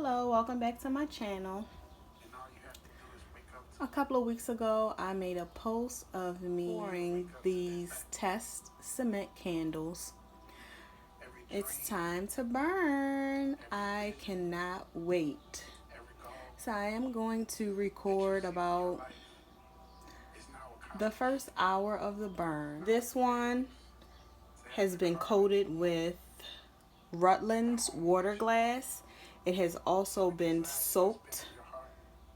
Hello, welcome back to my channel. A couple of weeks ago, I made a post of me pouring these test cement candles. It's time to burn. I cannot wait. So I am going to record about the first hour of the burn. This one has been coated with Rutland's water glass. It has also been soaked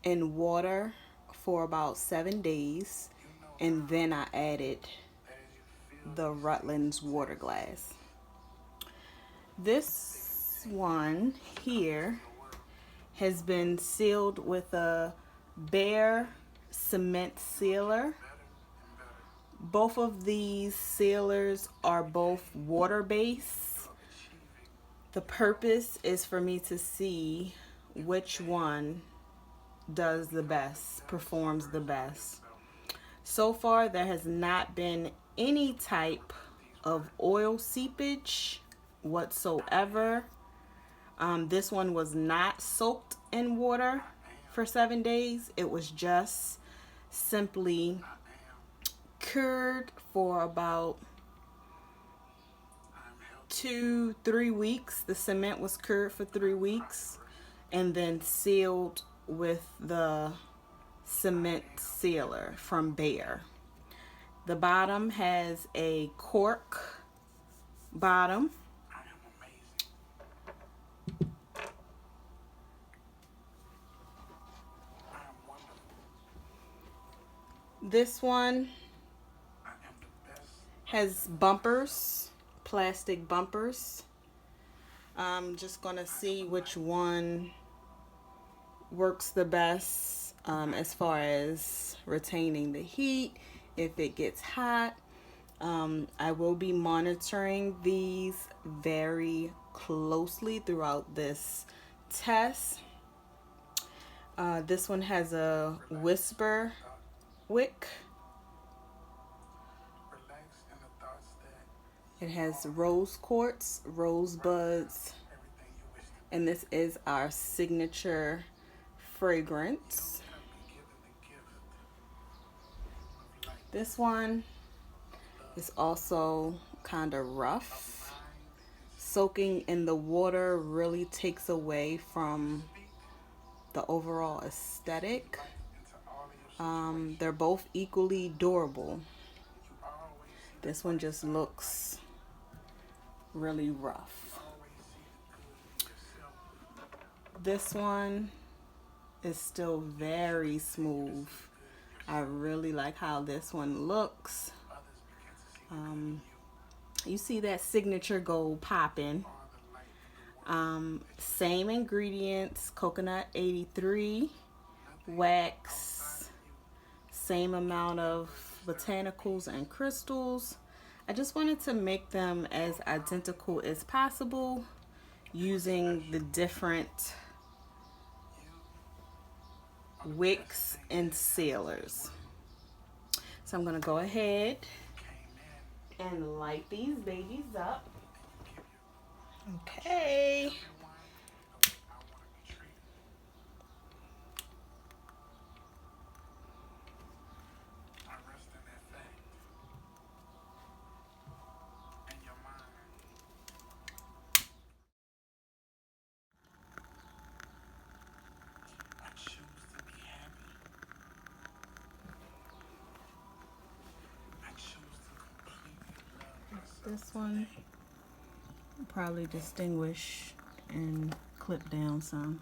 in water for about 7 days, and then I added the Rutland's water glass. This one here has been sealed with a Behr cement sealer. Both of these sealers are both water-based. The purpose is for me to see which one does the best, performs the best. So far, there has not been any type of oil seepage whatsoever. This one was not soaked in water for 7 days. It was just simply cured for about 2-3 weeks. The cement was cured for 3 weeks and then sealed with the cement sealer from Behr. The bottom has a cork bottom. This one has bumpers, plastic bumpers. I'm just gonna see which one works the best as far as retaining the heat if it gets hot. I will be monitoring these very closely throughout this test. This one has a whisper wick. It has rose quartz, rosebuds, and this is our signature fragrance. This one is also kind of rough. Soaking in the water really takes away from the overall aesthetic. They're both equally durable. This one just looks really rough. This one is still very smooth. I really like how this one looks. You see that signature gold popping. Same ingredients, coconut 83, wax, same amount of botanicals and crystals. I just wanted to make them as identical as possible using the different wicks and sealers. So I'm gonna go ahead and light these babies up. Okay. This one probably distinguish and clip down some.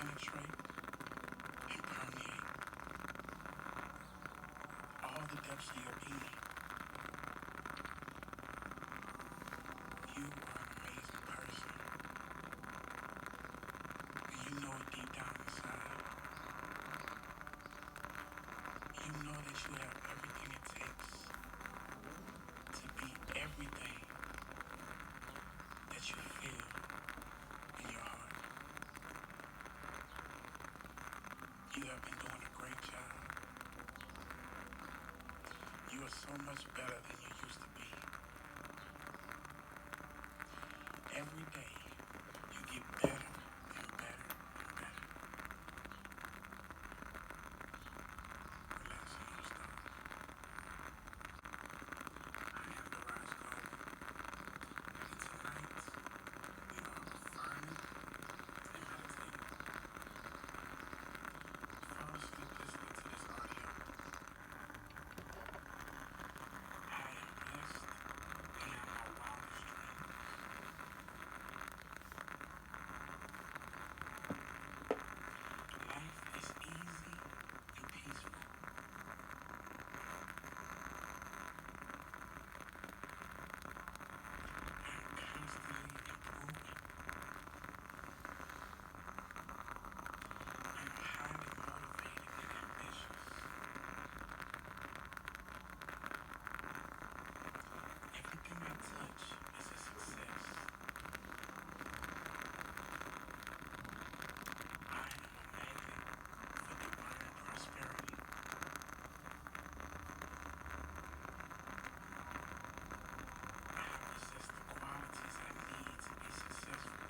penetrate and permeate all the depths of your being. You are an amazing person. And you know it deep down inside. You know that you have everything it takes to be everything that you feel in your heart. You have been doing a great job. You are so much better than you used to be. Every day, you get better and better and better. Relax in your stomach. I am the Rise Golden. And tonight, we are affirming and meditating. Fall asleep listening to this audio. I am blessed and my wildest dreams. Life is easy and peaceful. I am constantly improving. I am highly motivated and ambitious. Everything I touch is a success. I am a magnet for divine prosperity. I possess the qualities I need to be successful.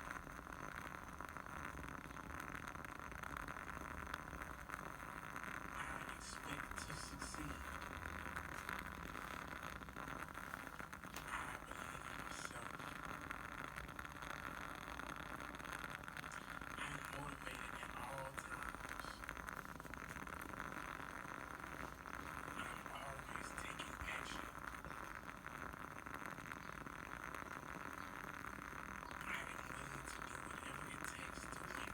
I expect to succeed. I believe in myself. I am motivated at all times. I am always taking action. I am willing to do whatever it takes to win.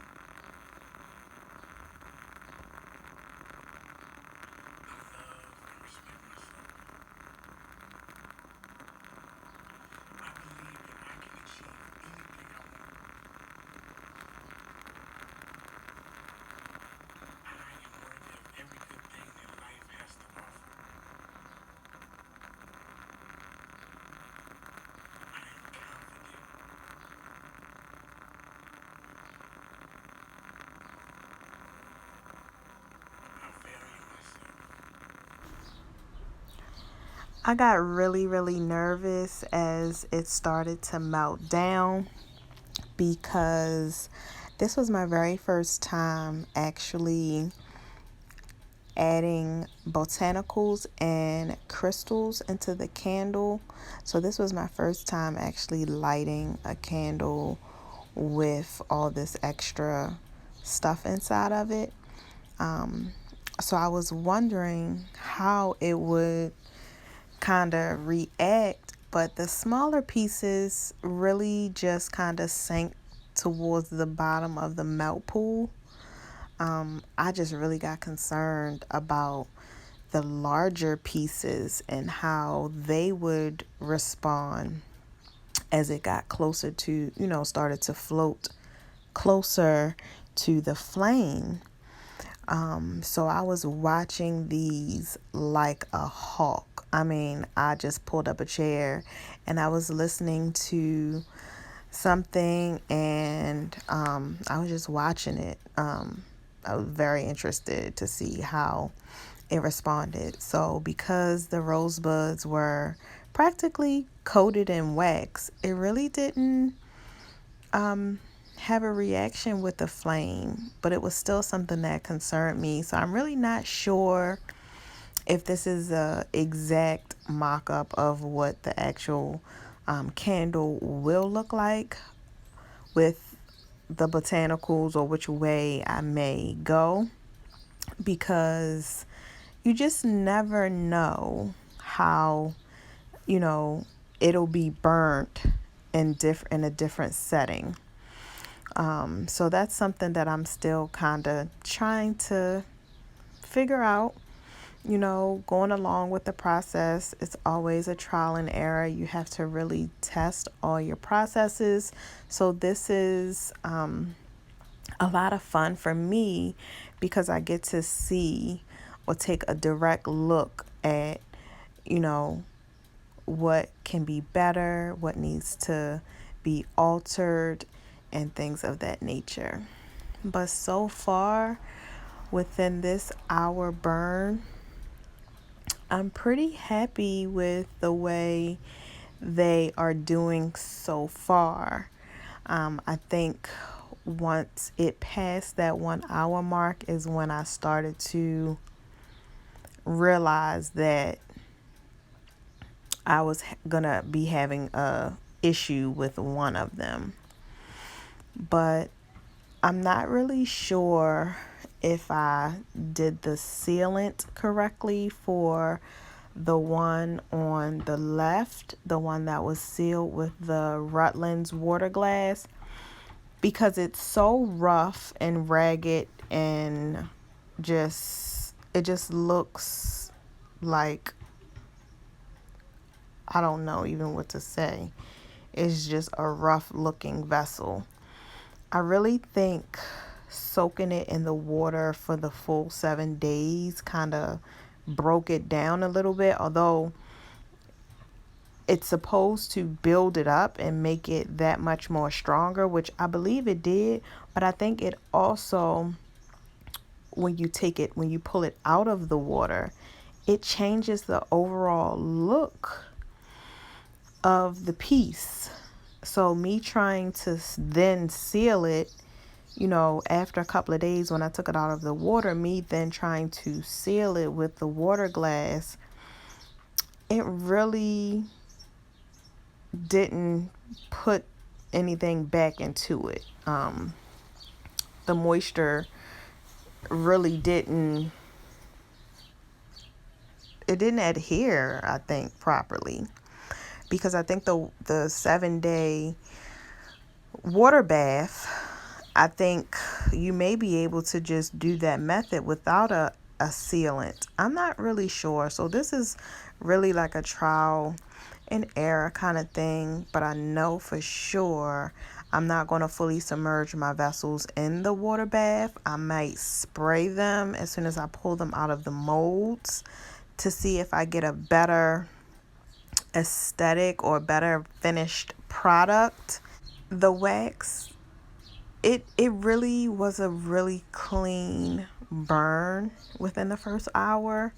I love and respect myself. I believe that I can achieve anything I want. I am worthy of every good thing that life has to offer. I am confident. I value myself. I got really nervous as it started to melt down because this was my very first time actually adding botanicals and crystals into the candle. So this was my first time actually lighting a candle with all this extra stuff inside of it. So I was wondering how it would kind of react, but the smaller pieces really just kind of sank towards the bottom of the melt pool. I just really got concerned about the larger pieces and how they would respond as it got closer to, started to float closer to the flame. So I was watching these like a hawk. I mean, I just pulled up a chair and I was listening to something and I was just watching it. I was very interested to see how it responded. So because the rosebuds were practically coated in wax, it really didn't have a reaction with the flame, but it was still something that concerned me. So I'm really not sure if this is a exact mock-up of what the actual candle will look like with the botanicals or which way I may go, because you just never know how, you know, it'll be burnt in a different setting. So that's something that I'm still kind of trying to figure out. Going along with the process, it's always a trial and error. You have to really test all your processes. So this is a lot of fun for me because I get to see or take a direct look at, you know, what can be better, what needs to be altered, and things of that nature. But so far, within this hour burn, I'm pretty happy with the way they are doing so far. I think once it passed that 1 hour mark is when I started to realize that I was gonna be having a issue with one of them. But I'm not really sure if I did the sealant correctly for the one on the left, the one that was sealed with the Rutland's water glass, because it's so rough and ragged and it just looks like, I don't know even what to say. It's just a rough looking vessel. I really think soaking it in the water for the full 7 days kind of broke it down a little bit, although it's supposed to build it up and make it that much more stronger, which I believe it did. But I think it also, when you pull it out of the water, it changes the overall look of the piece. So me trying to then seal it, after a couple of days when I took it out of the water, me then trying to seal it with the water glass, it really didn't put anything back into it. The moisture really didn't adhere, I think, properly, because I think the 7 day water bath, I think you may be able to just do that method without a sealant. I'm not really sure. So this is really like a trial and error kind of thing, but I know for sure I'm not going to fully submerge my vessels in the water bath. I might spray them as soon as I pull them out of the molds to see if I get a better aesthetic or better finished product. The wax, it really was a really clean burn within the first hour.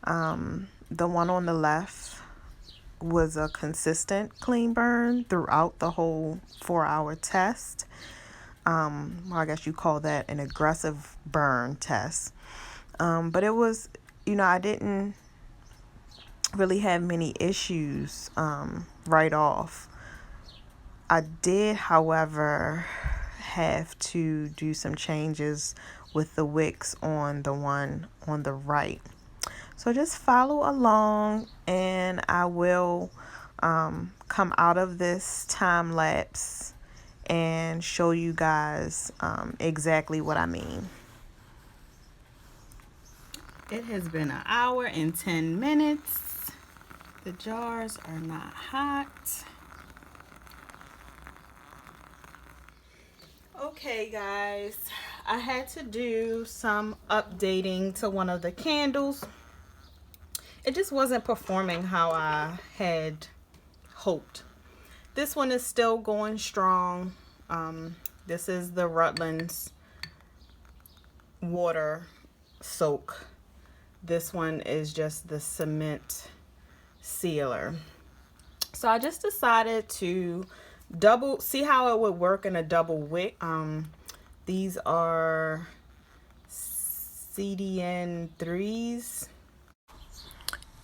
The one on the left was a consistent clean burn throughout the whole 4 hour test. Well, I guess you call that an aggressive burn test. But it was, I didn't really have many issues right off. I did, however, have to do some changes with the wicks on the one on the right. So just follow along and I will come out of this time lapse and show you guys exactly what I mean. It has been an hour and 10 minutes. The jars are not hot. Okay, guys, I had to do some updating to one of the candles. It just wasn't performing how I had hoped. This one is still going strong. This is the Rutland's water soak. This one is just the cement sealer. So I just decided to see how it would work in a double wick. These are CDN 3s.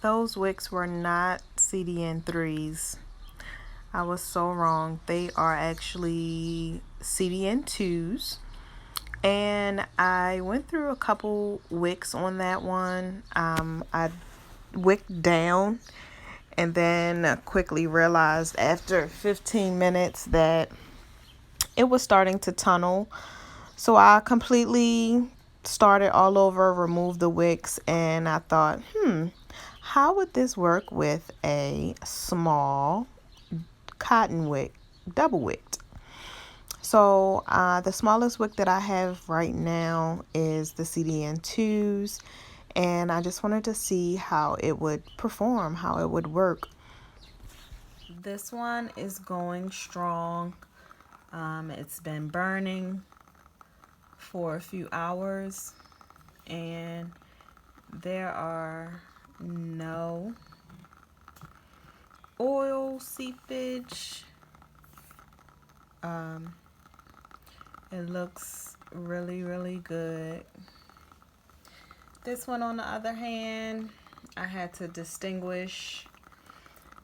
Those wicks were not CDN 3s. I was so wrong. They are actually CDN 2s. And I went through a couple wicks on that one. I wicked down and then quickly realized after 15 minutes that it was starting to tunnel. So I completely started all over, removed the wicks, and I thought, how would this work with a small cotton wick, double wicked? So the smallest wick that I have right now is the CDN2s, and I just wanted to see how it would perform, how it would work. This one is going strong. It's been burning for a few hours, and there are no oil seepage. It looks really, really good. This one, on the other hand, I had to distinguish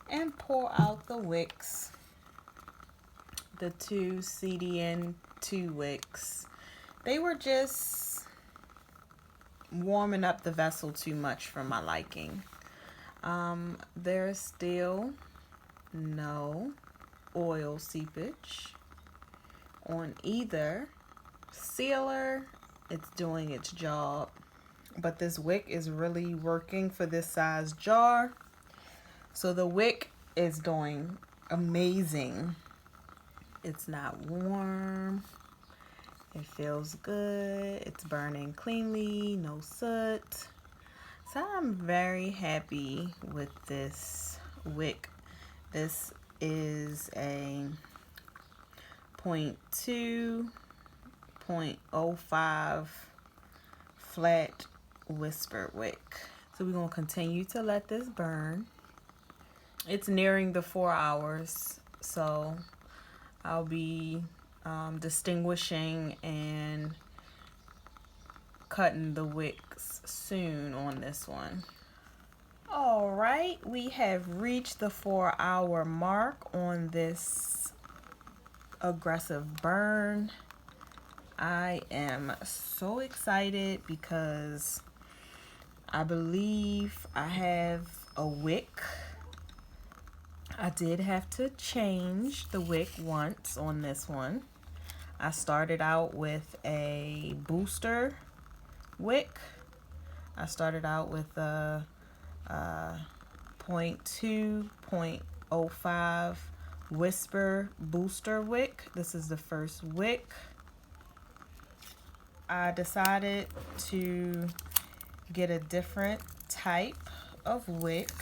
and pour out the wicks, the two CDN2 wicks. They were just warming up the vessel too much for my liking. There's still no oil seepage on either sealer. It's doing its job, but this wick is really working for this size jar. So the wick is doing amazing. It's not warm. It feels good. It's burning cleanly, no soot. So I'm very happy with this wick. This is a 0.2, 0.05 flat whisper wick. So we're going to continue to let this burn. It's nearing the 4 hours, so I'll be distinguishing and cutting the wicks soon on this one. All right, we have reached the 4-hour mark on this aggressive burn. I am so excited because I believe I have a wick. I did have to change the wick once on this one. I started out with a booster wick. I started out with a 0.2, 0.05 whisper booster wick. This is the first wick. I decided to get a different type of wick,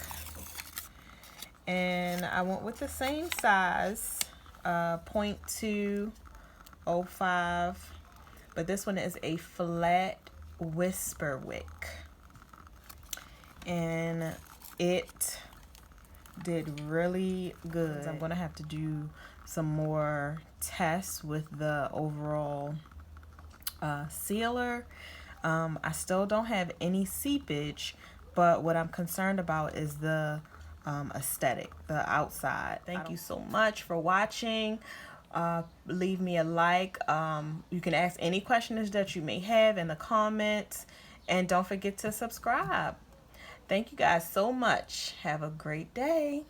and I went with the same size, 0.205, but this one is a flat whisper wick, and it did really good. I'm gonna have to do some more tests with the overall sealer. I still don't have any seepage, but what I'm concerned about is the aesthetic, the outside. Thank you so much for watching. Leave me a like. You can ask any questions that you may have in the comments, and don't forget to subscribe. Thank you guys so much. Have a great day.